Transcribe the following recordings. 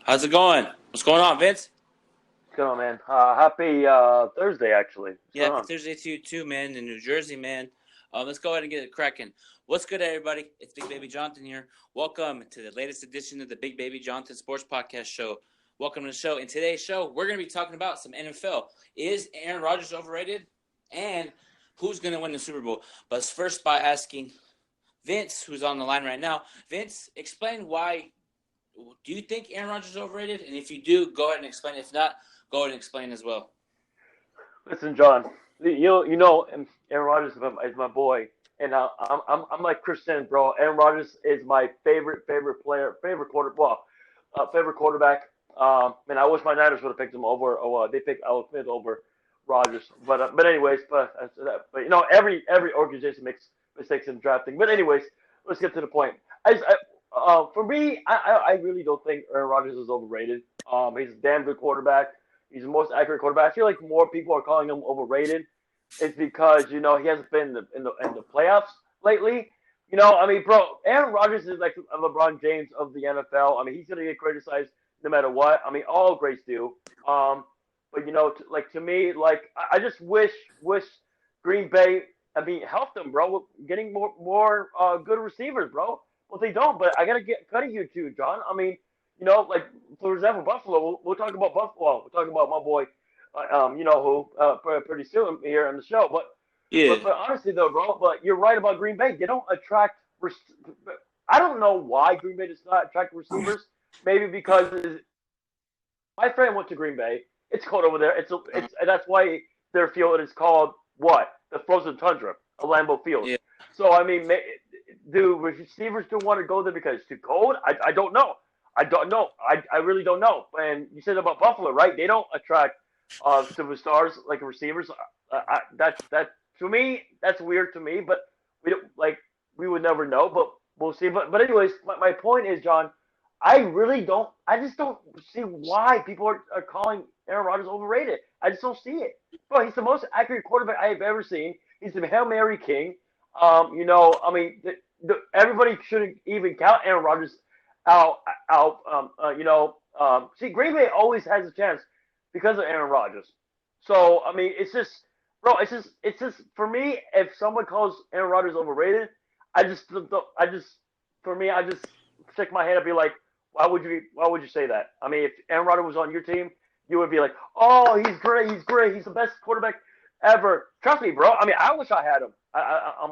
How's it going? What's going on, Vince? What's going on, man? Happy Thursday, actually. What's Yeah, going happy on? Thursday to you too, man, in New Jersey, man. Let's go ahead and get it cracking. What's good, everybody? It's Big Baby Jonathan here. Welcome to the latest edition of the Big Baby Jonathan Sports Podcast Show. Welcome to the show. In today's show, we're going to be talking about some NFL. Is Aaron Rodgers overrated? And who's going to win the Super Bowl? But first, by asking Vince, who's on the line right now. Vince, explain why. Do you think Aaron Rodgers is overrated? And if you do, go ahead and explain. If not, go ahead and explain as well. Listen, John. You know, Aaron Rodgers is my boy, and I'm like Christian, bro. Aaron Rodgers is my favorite player, favorite quarterback. And I wish my Niners would have picked him over. They picked Alex Smith over Rodgers. But anyways, but you know, every organization makes mistakes in drafting. But anyways, let's get to the point. For me, I really don't think Aaron Rodgers is overrated. He's a damn good quarterback. He's the most accurate quarterback. I feel like more people are calling him overrated. It's because he hasn't been in the playoffs lately. I mean, bro, Aaron Rodgers is like a LeBron James of the NFL. I mean, he's gonna get criticized no matter what. I mean, all greats do. But to me, like I just wish Green Bay, I mean, helped them, bro, with getting more good receivers, bro. Well, they don't. But I gotta get credit you too, John. I mean, like for example, Buffalo. We'll talk about Buffalo. We'll talk about my boy, pretty soon here on the show. But Yeah. honestly though, bro, but you're right about Green Bay. They don't attract. I don't know why Green Bay does not attract receivers. Maybe because my friend went to Green Bay. It's cold over there. It's that's why their field is called what? The Frozen Tundra, a Lambeau Field. Yeah. So I mean, do receivers still want to go there because it's too cold? I don't know. I don't know. I really don't know. And you said about Buffalo, right? They don't attract superstars like receivers. That to me, that's weird to me. But we don't like we would never know. But we'll see. But anyways, my point is, John, I really don't. I just don't see why people are calling Aaron Rodgers overrated. I just don't see it. Bro, he's the most accurate quarterback I have ever seen. He's the Hail Mary king. I mean, everybody shouldn't even count Aaron Rodgers out. See, Green Bay always has a chance because of Aaron Rodgers. So I mean, it's just, bro, it's just for me. If someone calls Aaron Rodgers overrated, I just, don't- I just, for me, I just shake my head and be like, why would you say that? I mean, if Aaron Rodgers was on your team, you would be like, oh, he's great, he's the best quarterback ever. Trust me, bro. I mean, I wish I had him on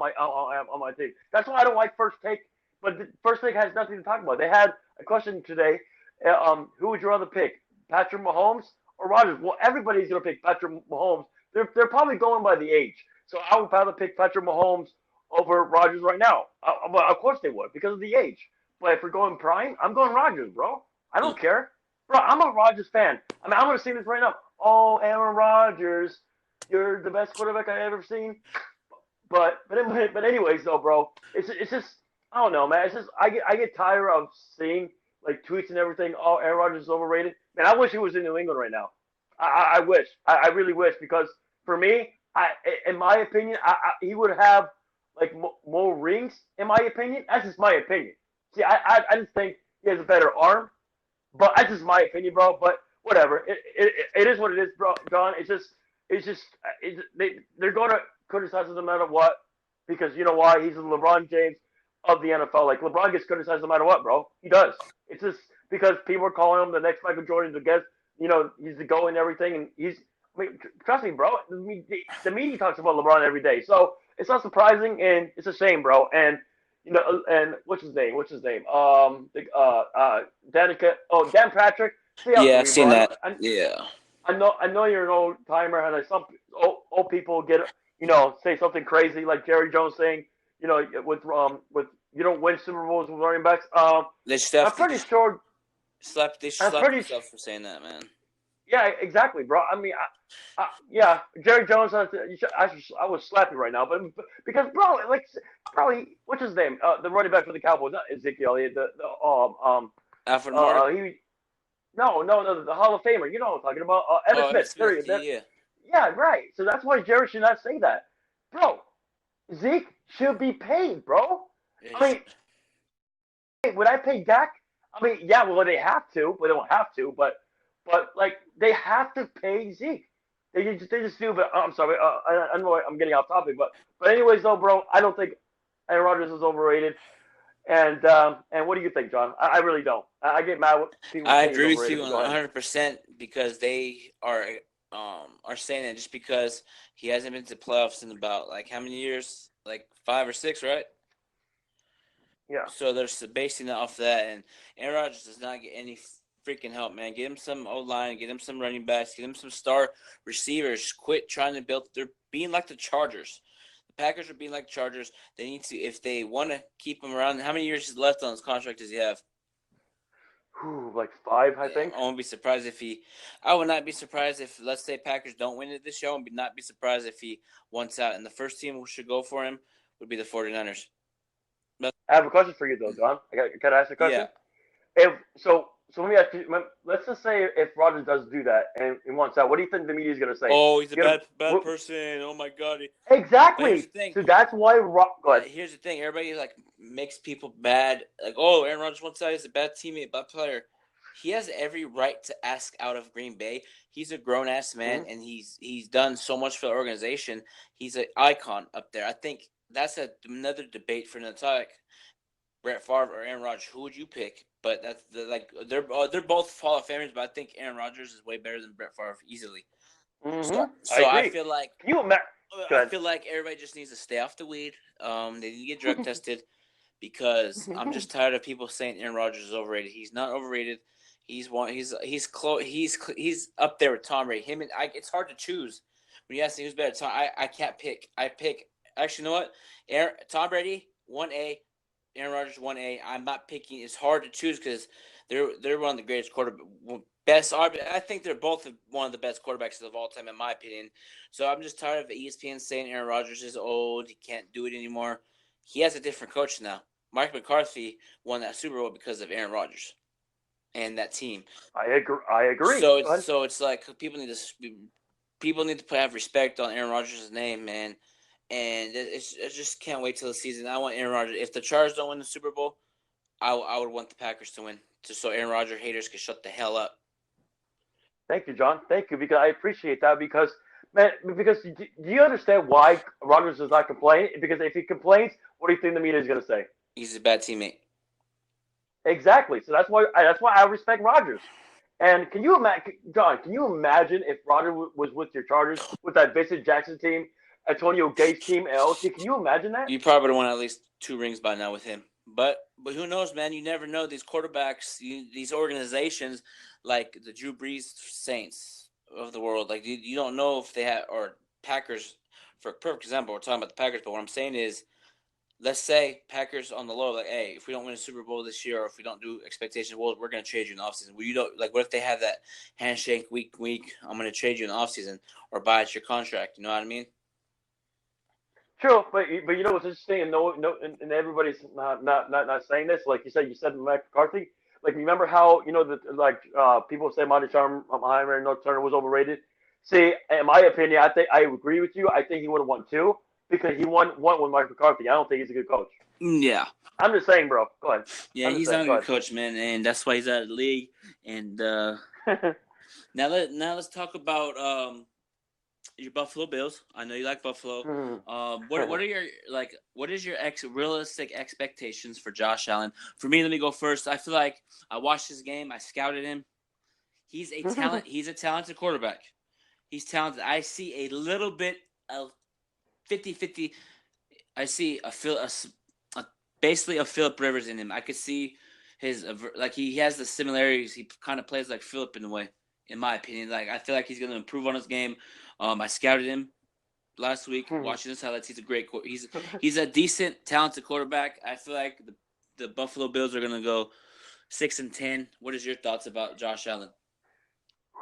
my team. That's why I don't like First Take. But First Take has nothing to talk about. They had a question today. Who would you rather pick, Patrick Mahomes or Rodgers? Well, everybody's gonna pick Patrick Mahomes. They're probably going by the age. So I would rather pick Patrick Mahomes over Rodgers right now. Well, of course they would because of the age. But if we're going prime, I'm going Rodgers, bro. I don't care, bro. I'm a Rodgers fan. I mean, I'm gonna sing this right now. Oh, Aaron Rodgers, you're the best quarterback I've ever seen. But anyways though, bro, it's just I don't know, man. It's just I get tired of seeing like tweets and everything. Oh, Aaron Rodgers is overrated. Man, I wish he was in New England right now. I wish. I really wish because for me, in my opinion, he would have like more rings. In my opinion, that's just my opinion. See, I just think he has a better arm, but that's just my opinion, bro. But whatever, it is what it is, bro. John, they're gonna criticize him no matter what because you know why? He's the LeBron James of the NFL. Like LeBron gets criticized no matter what, bro. He does. It's just because people are calling him the next Michael Jordan to guess. He's the GOAT and everything, and he's. I mean, trust me, bro. The media talks about LeBron every day, so it's not surprising, and it's a shame, bro. And what's his name? Dan Patrick. Stay out Yeah, for I've me, bro. seen that. Yeah. I know you're an old timer, and like some old people get say something crazy like Jerry Jones saying with you don't win Super Bowls with running backs. They I'm stuffed. pretty sure. They I'm slapped pretty. themselves for saying that, man. Yeah, exactly, bro. I mean, yeah, Jerry Jones. I would slap you right now, but because bro, like, probably what's his name? The running back for the Cowboys, not Ezekiel Elliott. Alfred Morgan. He no, the Hall of Famer. You know what I'm talking about? Emmitt Oh, Emmitt Smith. Smith. Period. Yeah. Yeah, right. So that's why Jerry should not say that, bro. Zeke should be paid, bro. Yeah, I mean, hey, would I pay Dak? I mean, yeah, well, they have to, but they don't have to. But like they have to pay Zeke. They just do. But I'm sorry. I know I'm getting off topic, but anyways, though, bro, I don't think Aaron Rodgers is overrated. And what do you think, John? I really don't. I get mad when people I say he's agree with overrated. you But go ahead. 100% because they are saying that just because he hasn't been to playoffs in about like how many years? Like 5 or 6, right? Yeah. So they're basing it off that, and Aaron Rodgers does not get any freaking help, man. Get him some O line, get him some running backs, get him some star receivers. Quit trying to build. They're being like the Chargers. The Packers are being like the Chargers. They need to, if they want to keep him around. How many years is left on his contract does he have? Whew, like 5, I think. I won't be surprised if he. I would not be surprised if, let's say, Packers don't win it this year. I would not be surprised if he wants out. And the first team who should go for him would be the 49ers. I have a question for you though, John. Can I ask a Yeah. question? If so, let me ask you. Let's just say if Rodgers does do that and he wants out, what do you think the media is going to say? Oh, he's a Get him, bad person. Oh my God. But here's exactly. the thing. So that's why. Go ahead. Here's the thing. Everybody like makes people bad. Like, oh, Aaron Rodgers wants out. He's a bad teammate, bad player. He has every right to ask out of Green Bay. He's a grown ass man, Mm-hmm. and he's done so much for the organization. He's an icon up there. I think that's another debate for another topic. Brett Favre or Aaron Rodgers, who would you pick? But that's they're both Hall of Famers, but I think Aaron Rodgers is way better than Brett Favre easily. So Mm-hmm. I so I agree. feel like Can you imagine? Go I ahead. feel like everybody just needs to stay off the weed. They need to get drug tested because I'm just tired of people saying Aaron Rodgers is overrated. He's not overrated. He's one. He's up there with Tom Brady. Him and I. It's hard to choose when you ask me who's better. I can't pick. I pick. Actually, you know what? Tom Brady 1A, Aaron Rodgers 1A. I'm not picking. It's hard to choose because they're one of the greatest best. I think they're both one of the best quarterbacks of all time, in my opinion. So I'm just tired of ESPN saying Aaron Rodgers is old. He can't do it anymore. He has a different coach now. Mike McCarthy won that Super Bowl because of Aaron Rodgers and that team. I agree. I agree. So Go ahead. it's like people need to have respect on Aaron Rodgers' name, man. And I just can't wait till the season. I want Aaron Rodgers. If the Chargers don't win the Super Bowl, I would want the Packers to win, just so Aaron Rodgers haters can shut the hell up. Thank you, John. Thank you, because I appreciate that. Because man, because do you understand why Rodgers does not complain? Because if he complains, what do you think the media is going to say? He's a bad teammate. Exactly. So that's why I respect Rodgers. And can you imagine, John? Can you imagine if Rodgers was with your Chargers with that Vincent Jackson team, Antonio Gates team, and LC? Can you imagine that? You probably would have won at least 2 rings by now with him. But who knows, man? You never know. These quarterbacks, these organizations, like the Drew Brees Saints of the world, like you don't know if they have, or Packers. For a perfect example, we're talking about the Packers, but what I'm saying is, let's say Packers on the low, like, hey, if we don't win a Super Bowl this year, or if we don't do expectations, well, we're going to trade you in the offseason. Well, you don't, like, what if they have that handshake week? I'm going to trade you in the offseason or buy out your contract. You know what I mean? True, but you know what's interesting, and and everybody's not saying this. Like you said Mike McCarthy. Like remember how people say Monty Heimer and North Turner was overrated. See, in my opinion, I think I agree with you. I think he would have won two because he won with Mike McCarthy. I don't think he's a good coach. Yeah. I'm just saying, bro. Go ahead. Yeah, I'm just he's saying. not a Go good coach, man, and that's why he's out of the league. And ahead. now let's talk about your Buffalo Bills. I know you like Buffalo. What are your realistic expectations for Josh Allen? For me, let me go first. I feel like I watched his game. I scouted him. He's a talent. He's a talented quarterback. He's talented. I see a little bit of 50-50. I see basically a Philip Rivers in him. I could see his he has the similarities. He kind of plays like Philip in a way, in my opinion. Like I feel like he's going to improve on his game. I scouted him last week, watching his highlights. He's a great. He's a decent, talented quarterback. I feel like the Buffalo Bills are going to go 6-10. What is your thoughts about Josh Allen?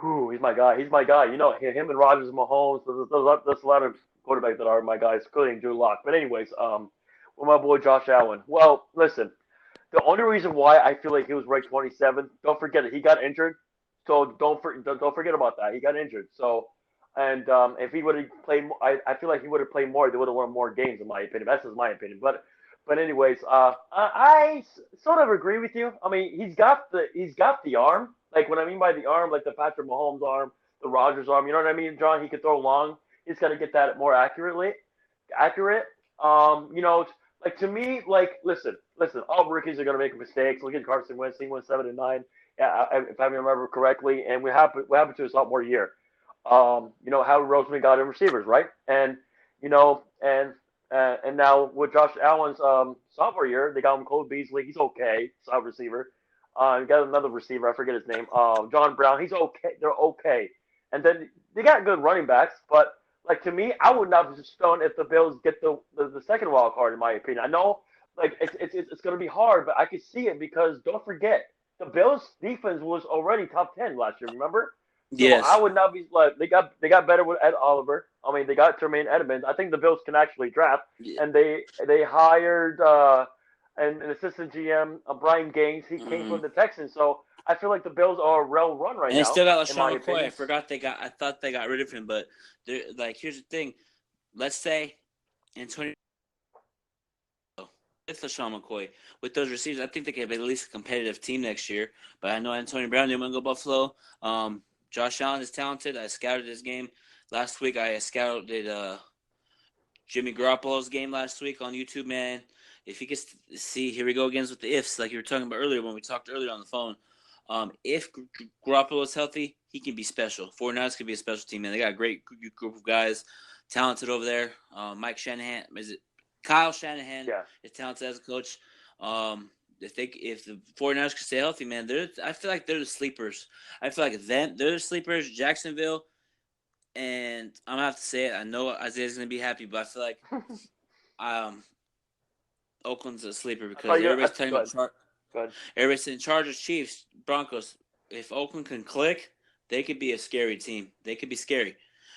Ooh, he's my guy. He's my guy. You know, him and Rodgers and Mahomes. There's a lot of quarterbacks that are my guys, including Drew Lock. But anyways, with my boy Josh Allen. Well, listen. The only reason why I feel like he was ranked 27th, don't forget it. He got injured, so don't forget about that. He got injured. So, and if he would have played, I feel like he would have played more. They would have won more games, in my opinion. That's just my opinion. But anyways, I sort of agree with you. I mean, he's got the arm. Like what I mean by the arm, like the Patrick Mahomes arm, the Rodgers arm. You know what I mean, John? He can throw long. He's got to get that more accurate. You know, like to me, like listen. All rookies are gonna make mistakes. Look at Carson Wentz. He went 7-9. Yeah, if I remember correctly, and we happened to a sophomore year. You know how Roseman got in receivers, right? And you know, and now with Josh Allen's sophomore year, they got him Cole Beasley. He's okay, side receiver. You got another receiver. I forget his name. John Brown. He's okay. They're okay. And then they got good running backs, but like to me, I would not be stunned if the Bills get the second wild card. In my opinion, I know like it's going to be hard, but I can see it because don't forget the Bills defense was already top 10 last year. Remember? So I Yes. would not be like they got better with Ed Oliver. I mean they got Tremaine Edmonds. I think the Bills can actually draft, Yeah. and they hired an assistant GM, Brian Gaines. He came Hmm. from the Texans, so I feel like the Bills are a well run right And they now, still got in my LaShawn McCoy. I opinion. forgot they got. I thought they got rid of him, but like here's the thing. Let's say Antonio with LaShawn McCoy with those receivers, I think they could be at least a competitive team next year. But I know Antonio Brown didn't want to go Buffalo. Josh Allen is talented. I scouted his game last week. I scouted Jimmy Garoppolo's game last week on YouTube. Man, if you could see, here we go again with the ifs, like you were talking about earlier when we talked earlier on the phone. If Garoppolo is healthy, he can be special. 49ers could be a special team, man. They got a great group of guys, talented over there. Mike Shanahan, is it Kyle Shanahan Yeah. is talented as a coach. If the 49ers could stay healthy, man, I feel like they're the sleepers. I feel like they're the sleepers. Jacksonville, and I'm gonna have to say it. I know Isaiah's gonna be happy, but I feel like um, Oakland's a sleeper I because thought you're everybody's talking about good. Good. everybody's saying Chargers, Chiefs, Broncos. If Oakland can click, they could be a scary team. They could be scary.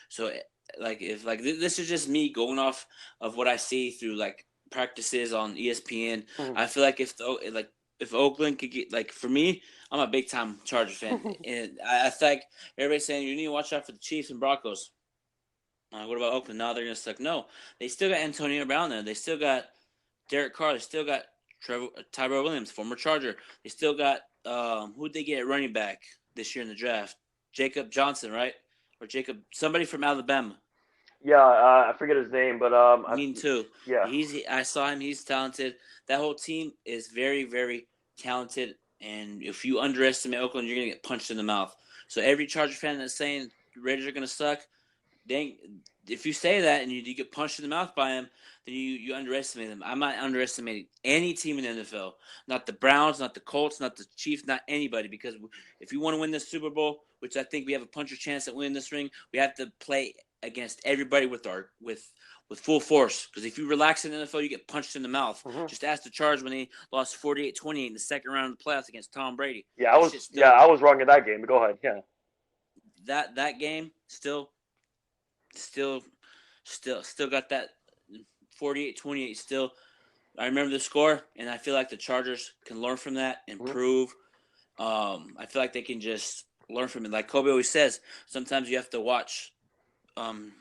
So like if like this is just me going off of what I see through like practices on ESPN. Mhm. I feel like if Oakland could get like for me, I'm a big time Charger fan, and I think everybody's saying you need to watch out for the Chiefs and Broncos. What about Oakland? Now they're gonna suck. No, they still got Antonio Brown there. They still got Derek Carr. They still got Tyrell Williams, former Charger. They still got who'd they get at running back this year in the draft? Jacob Johnson, right? Or Jacob somebody from Alabama. Yeah, I forget his name, but Mean too. yeah. I saw him. He's talented. That whole team is very very talented. And if you underestimate Oakland, you're gonna get punched in the mouth. So every Charger fan that's saying the Raiders are gonna suck, they if you say that and you get punched in the mouth by him, then you underestimate them. I'm not underestimating any team in the NFL. Not the Browns, not the Colts, not the Chiefs, not anybody. Because if you want to win this Super Bowl, which I think we have a puncher chance at winning this ring, we have to play against everybody with full force. Because if you relax in the NFL, you get punched in the mouth. Hmm. Just ask the Chargers when they lost 48-28 in the second round of the playoffs against Tom Brady. Yeah, That shit yeah, still I was wrong in that game. But go ahead. Yeah. that game still still got that 48-28 still. I remember the score, and I feel like the Chargers can learn from that, Hmm. improve. I feel like they can just learn from it. Like Kobe always says, sometimes you have to watch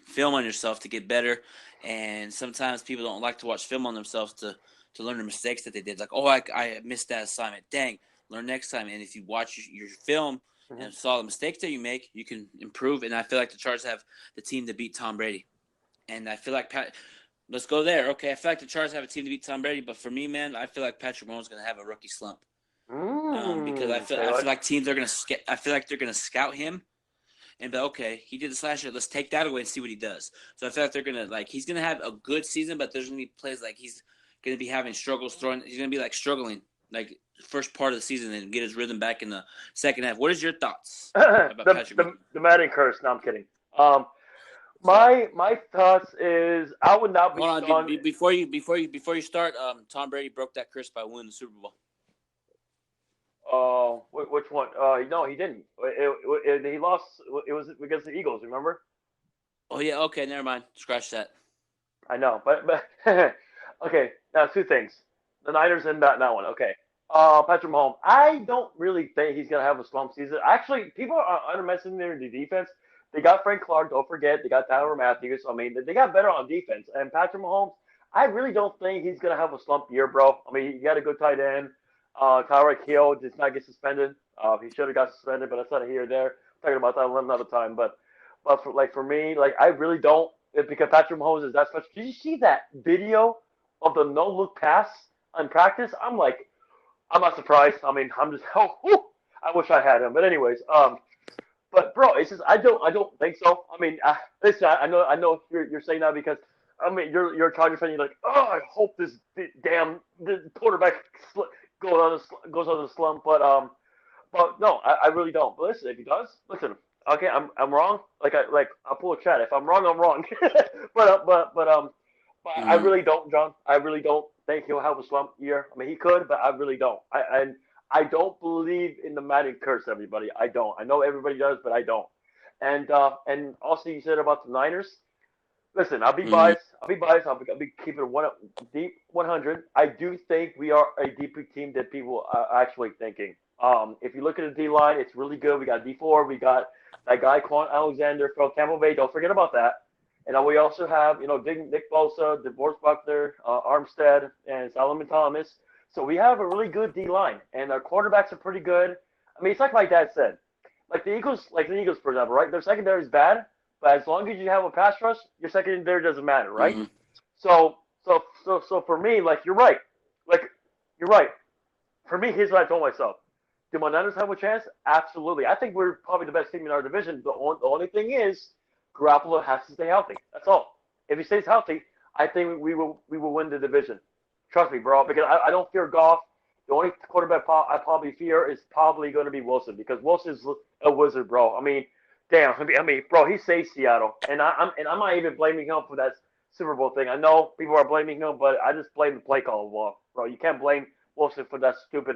film on yourself to get better, and sometimes people don't like to watch film on themselves to learn the mistakes that they did. Like, oh, I missed that assignment. Dang, learn next time. And if you watch your film Hmm. and saw the mistakes that you make, you can improve. And I feel like the Chargers have the team to beat Tom Brady. And I feel like let's go there. Okay, I feel like the Chargers have a team to beat Tom Brady, but for me, man, I feel like Patrick Mahomes is going to have a rookie slump. Because I Taylor. feel like teams are going to I feel like they're going to scout him and be okay. He did this last year. Let's take that away and see what he does. So I feel like they're going to he's going to have a good season, but there's going to be plays like he's going to be having struggles throwing. He's going to be like struggling like first part of the season and get his rhythm back in the second half. What is your thoughts about the, Patrick the Mahomes? the Madden curse. No, I'm kidding. What's that? My thoughts is I would not be Hold on, stunned. before you start. Tom Brady broke that curse by winning the Super Bowl. Which one? No, he didn't. He lost. It was against the Eagles. Remember? Oh yeah, okay, never mind. Scratch that. I know, but okay. Now two things: the Niners and that one. Okay. Patrick Mahomes. I don't really think he's gonna have a slump season. Actually, people are underestimating the defense. They got Frank Clark. Don't forget, they got Tyler Matthews. I mean, they got better on defense. And Patrick Mahomes. I really don't think he's gonna have a slump year, bro. I mean, he got a good tight end. Tyreek Hill did not get suspended. He should have got suspended, but that's not here or there. Talking about that another time. But for me, like I really don't because Patrick Mahomes is that special. Did you see that video of the no look pass in practice? I'm not surprised. I mean, I'm just I wish I had him. But anyways, but bro, it's just I don't think so. I mean, listen, I know you're saying that because I mean you're a Chargers fan. You're like, oh, I hope damn the quarterback goes on the slump. But no, I really don't. But listen, if he does, listen, okay, I'm wrong. I'll pull a chat. If I'm wrong, I'm wrong. But I Mm. really don't, John. I really don't think he'll have a slump year. I mean, he could, but I really don't. I don't believe in the Madden curse, everybody. I don't. I know everybody does, but I don't. And also you said about the Niners. Listen, I'll be Mm. biased. I'll be biased. I'll be keeping it deep 100. I do think we are a deeper team than people are actually thinking. If you look at the D line, it's really good. We got D4. We got that guy Quan Alexander from Tampa Bay. Don't forget about that. And we also have Nick Bosa, DeVorce Buckner, Armstead, and Solomon Thomas. So we have a really good D line, and our quarterbacks are pretty good. I mean, it's like my dad said, like the Eagles, for example, right? Their secondary is bad, but as long as you have a pass rush, your secondary doesn't matter, right? Mm. So for me, like like you're right. For me, here's what I told myself: do my Niners have a chance? Absolutely. I think we're probably the best team in our division. The only thing is, Garoppolo has to stay healthy. That's all. If he stays healthy, I think we will win the division. Trust me, bro. Because I don't fear Goff. The only quarterback I probably fear is probably going to be Wilson because Wilson's a wizard, bro. I mean, damn. I mean, bro, he saved Seattle, and I'm not even blaming him for that Super Bowl thing. I know people are blaming him, but I just blame the play call, bro. You can't blame Wilson for that stupid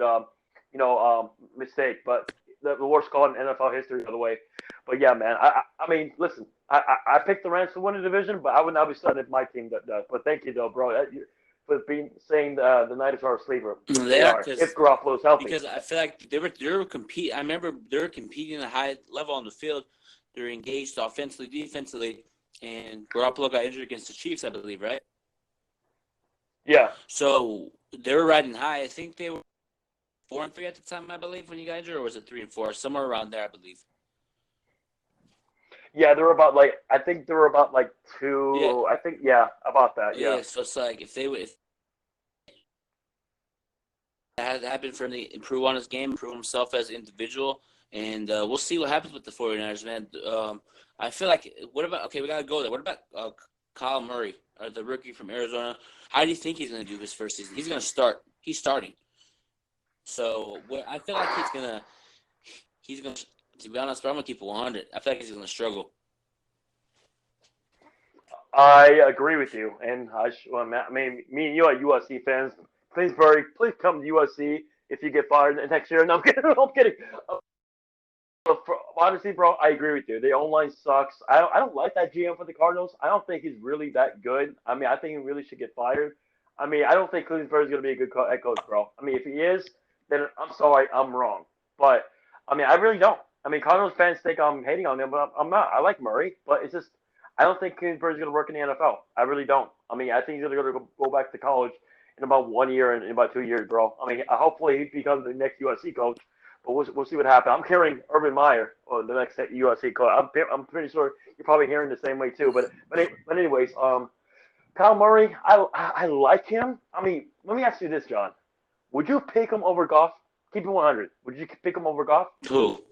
mistake. But the worst call in NFL history, by the way. But yeah, man. I mean, listen. I picked the Rams to win the division, but I would not be starting if my team does. But thank you, though, bro. For being saying the Niners are a sleeper, which They they are are. If Garoppolo's healthy. because I feel like they were compete. I remember they were competing at a high level on the field. They were engaged offensively, defensively, and Garoppolo got injured against the Chiefs, I believe, right? Yeah. So they were riding high. I think they were 4-3 at the time, I believe, when you got injured, or was it 3-4? Somewhere around there, I believe. Yeah, they were about like I think they were about like Yeah, two. I think yeah, about that. Yeah. yeah. So it's like if that had happened for him to improve on his game, improve himself as an individual, and we'll see what happens with the 49ers, man. I feel like what about okay, we gotta go there. What about Kyle Murray, the rookie from Arizona? How do you think he's gonna do his first season? He's gonna start. He's starting. So I feel like he's gonna. To be honest, but I'm gonna keep it 100. I feel like he's gonna struggle. I agree with you, and I mean, me and you are USC fans. Please come to USC if you get fired next year. No, I'm kidding. I'm kidding. Honestly, bro, I agree with you. The online sucks. I don't like that GM for the Cardinals. I don't think he's really that good. I mean, I think he really should get fired. I mean, I don't think Cleveland is going to be a good head coach, bro. I mean, if he is, then I'm sorry, I'm wrong. But I mean, I really don't. I mean, Cardinals fans think I'm hating on him, but I'm not. I like Murray, but it's just I don't think Kingsbury's going to work in the NFL. I really don't. I mean, I think he's going to go back to college in about 1 year and in about 2 years, bro. I mean, hopefully he becomes the next USC coach, but we'll see what happens. I'm hearing Urban Meyer, or the next USC coach. I'm pretty sure you're probably hearing the same way too. But anyways, Kyle Murray, I like him. I mean, let me ask you this, John. Would you pick him over Goff? Keep it 100. Would you pick him over Goff? Who?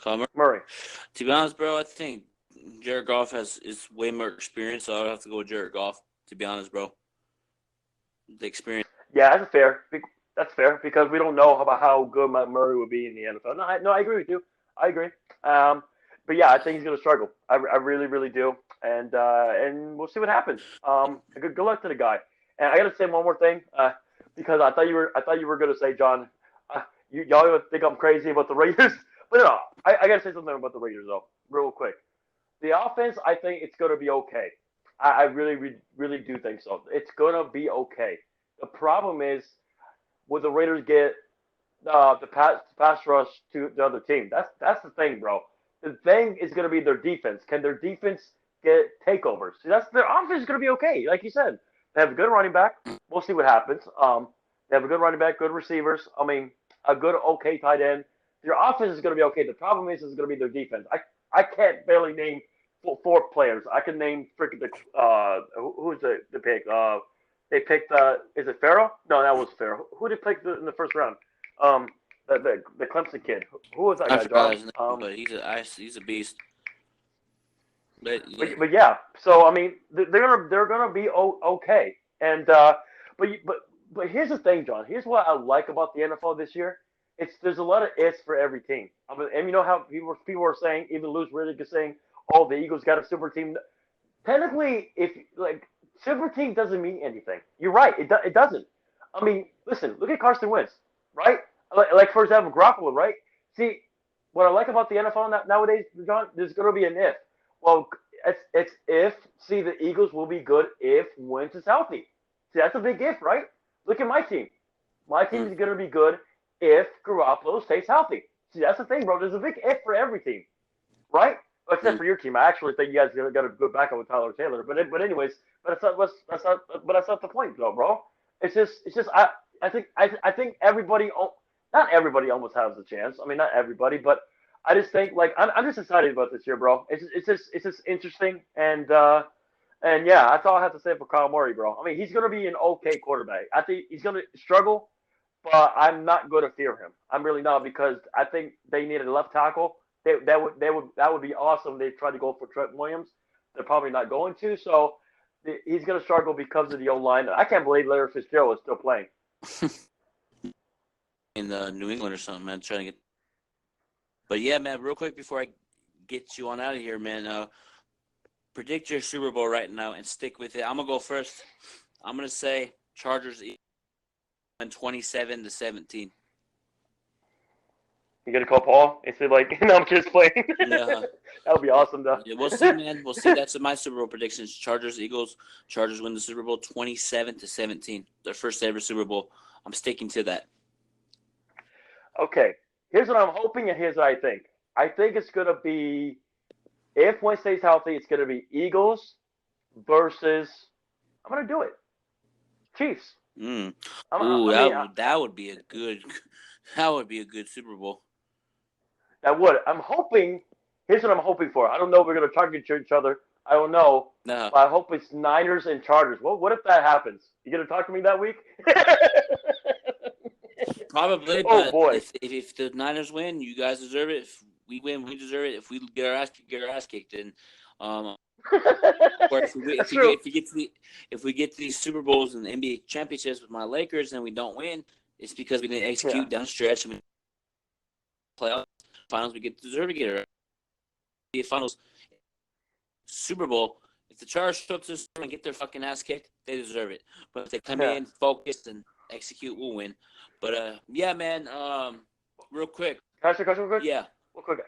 Kyle Murray. To be honest, bro, I think Jared Goff is way more experience, so I'd have to go with Jared Goff. To be honest, bro, the experience. Yeah, that's fair. That's fair because we don't know about how good Murray would be in the NFL. No, I agree with you. I agree. But yeah, I think he's going to struggle. I really, really do. And we'll see what happens. Good luck to the guy. And I got to say one more thing because I thought you were going to say, John, y'all gonna think I'm crazy about the Raiders, but no, I got to say something about the Raiders though, real quick. The offense, I think it's going to be okay. I really, really do think so. It's going to be okay. The problem is, will the Raiders get the pass rush to the other team? That's the thing, bro. The thing is going to be their defense. Can their defense get takeovers. See, that's their offense is going to be okay. Like you said, they have a good running back. We'll see what happens. They have a good running back, good receivers. I mean, a good okay tight end. Their offense is going to be okay. The problem is going to be their defense. I can't barely name four players. I can name freaking who's the pick? They picked is it Farrell? No, that was Farrell. Who did they pick in the first round? The Clemson kid. Who was that I guy, forgot John? his name, but he's a beast. But yeah. But yeah, so I mean, they're gonna be okay, and but here's the thing, John. Here's what I like about the NFL this year. There's a lot of ifs for every team. I mean, and you know how people are saying, even Louis Riddick is saying, "Oh, the Eagles got a super team." Technically, if like super team doesn't mean anything. You're right. It doesn't. I mean, listen. Look at Carson Wentz, right? Like for example, Garoppolo, right? See, what I like about the NFL nowadays, John, there's going to be an if. Well, it's if. See, the Eagles will be good if Wentz is healthy. See, that's a big if, right? Look at my team. My team is going to be good if Garoppolo stays healthy. See, that's the thing, bro. There's a big if for every team, right? Except for your team. I actually think you guys got to go back up with Tyler Taylor. But anyways, that's not the point, though, bro. It's just I think everybody, not everybody almost has a chance. I mean, not everybody, but I just think like I'm just excited about this year, bro. It's just interesting and yeah, that's all I have to say for Kyle Murray, bro. I mean, he's gonna be an okay quarterback. I think he's gonna struggle, but I'm not gonna fear him. I'm really not because I think they need a left tackle. That would be awesome. They tried to go for Trent Williams. They're probably not going to. So he's gonna struggle because of the O line. I can't believe Larry Fitzgerald is still playing in New England or something, man. Trying to get. But yeah, man. Real quick before I get you on out of here, man. Predict your Super Bowl right now and stick with it. I'm gonna go first. I'm gonna say Chargers 27-17. You gonna call Paul and say like, no, I'm just playing. Yeah. That would be awesome, though. Yeah, we'll see, man. We'll see. That's my Super Bowl predictions. Chargers, Eagles. Chargers win the Super Bowl 27-17. Their first ever Super Bowl. I'm sticking to that. Okay. Here's what I'm hoping and here's what I think. I think it's gonna be, if Wentz stays healthy, it's gonna be Eagles versus. I'm gonna do it. Chiefs. That would be a good. That would be a good Super Bowl. That would. I'm hoping. Here's what I'm hoping for. I don't know if we're going to target each other. I don't know. No. But I hope it's Niners and Chargers. Well, what if that happens? You going to talk to me that week? Probably. Oh, boy. If the Niners win, you guys deserve it. If we win, we deserve it. If we get our ass kicked, then or if we get to these Super Bowls and NBA championships with my Lakers and we don't win, it's because we didn't execute down stretch and we playoff finals. We deserve to get our finals. Super Bowl. If the Chargers show up to this and get their fucking ass kicked, they deserve it. But if they come in focused and execute, we'll win. But yeah, man. Real quick. Can I ask you a question real quick? Yeah. Real quick.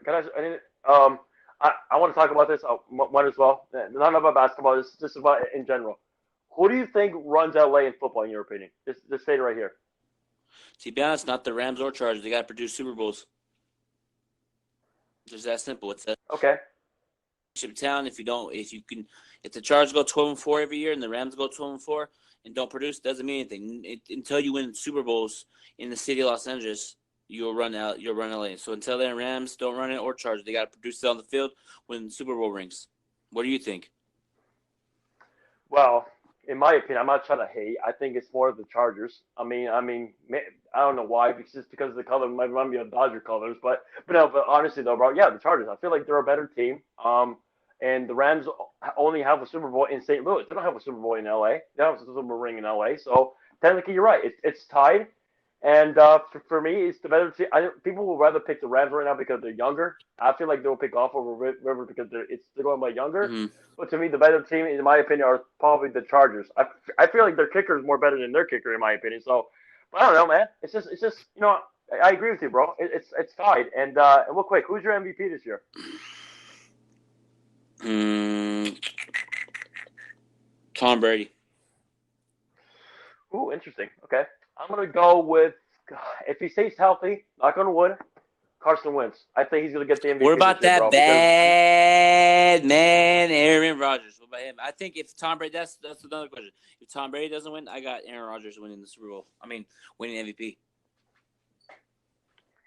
I want to talk about this one as well. Not about basketball. Just about in general. Who do you think runs LA in football, in your opinion? Just say it right here. To be honest, not the Rams or Chargers. They got to produce Super Bowls. It's just that simple. It's a town. If the Chargers go 12-4 every year and the Rams go 12-4 and don't produce, doesn't mean anything. Until you win Super Bowls in the city of Los Angeles, you'll run LA. So until then, Rams don't run it or Chargers. They got to produce it on the field when the Super Bowl rings. What do you think? Well, in my opinion, I'm not trying to hate. I think it's more of the Chargers. I mean, I don't know why, because of the color. It might remind me of Dodger colors, but honestly though, bro, yeah, the Chargers. I feel like they're a better team. And the Rams only have a Super Bowl in St. Louis. They don't have a Super Bowl in LA. They don't have a Super Bowl ring in LA. So technically, you're right. It's tied. And for me, it's the better team. People will rather pick the Rams right now because they're younger. I feel like they'll pick off over River because they're going by younger. Mm-hmm. But to me, the better team, in my opinion, are probably the Chargers. I feel like their kicker is more better than their kicker, in my opinion. So, but I don't know, man. It's just I agree with you, bro. It's tied. And real quick, who's your MVP this year? Tom Brady. Ooh, interesting. Okay. I'm going to go with, if he stays healthy, knock on wood, Carson Wentz. I think he's going to get the MVP. What about this year, that bro, bad man, Aaron Rodgers. What about him? I think if Tom Brady, that's another question. If Tom Brady doesn't win, I got Aaron Rodgers winning the Super Bowl. I mean, winning MVP.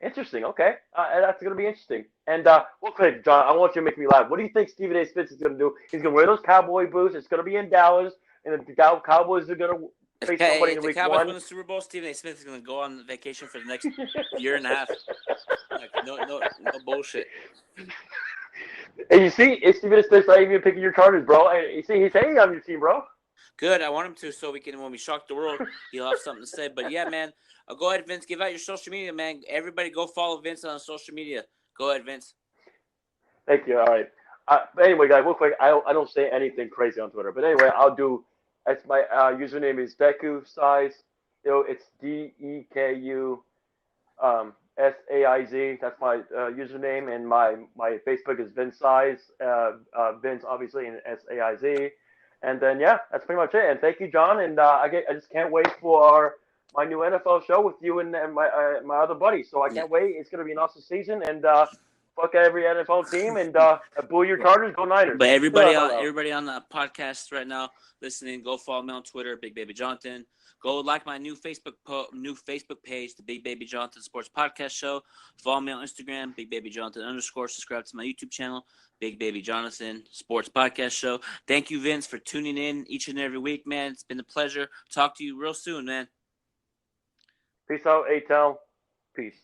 Interesting. Okay, that's gonna be interesting. And real quick, John, I want you to make me laugh. What do you think Stephen A. Smith is gonna do? He's gonna wear those cowboy boots. It's gonna be in Dallas, and the Cowboys are gonna face somebody If in the week Cowboys one. win the Super Bowl, Stephen A. Smith is going to go on vacation for the next year and a half. Like, no bullshit. And you see, Stephen A. Smith's not even picking your Chargers, bro. And you see, he's saying on your team, bro. Good. I want him to, so we can, when we shock the world, he'll have something to say. But yeah, man, go ahead, Vince. Give out your social media, man. Everybody, go follow Vince on social media. Go ahead, Vince. Thank you. All right. But anyway, guys, real quick, I don't say anything crazy on Twitter. But anyway, I'll do. That's my username is Deku Size. It's DEKU SAIZ. That's my username, and my Facebook is Vince Size. Vince, obviously, and SAIZ. And then yeah, that's pretty much it. And thank you, John. And I just can't wait for my new NFL show with you and my other buddies. So I can't wait. It's gonna be an awesome season. And fuck every NFL team and boo your Chargers, go Niners. But everybody on the podcast right now listening, go follow me on Twitter, Big Baby Jonathan. Go like my new Facebook page, the Big Baby Jonathan Sports Podcast Show. Follow me on Instagram, Big Baby Jonathan _ Subscribe to my YouTube channel, Big Baby Jonathan Sports Podcast Show. Thank you, Vince, for tuning in each and every week, man. It's been a pleasure. Talk to you real soon, man. Peace out, A-Town. Peace.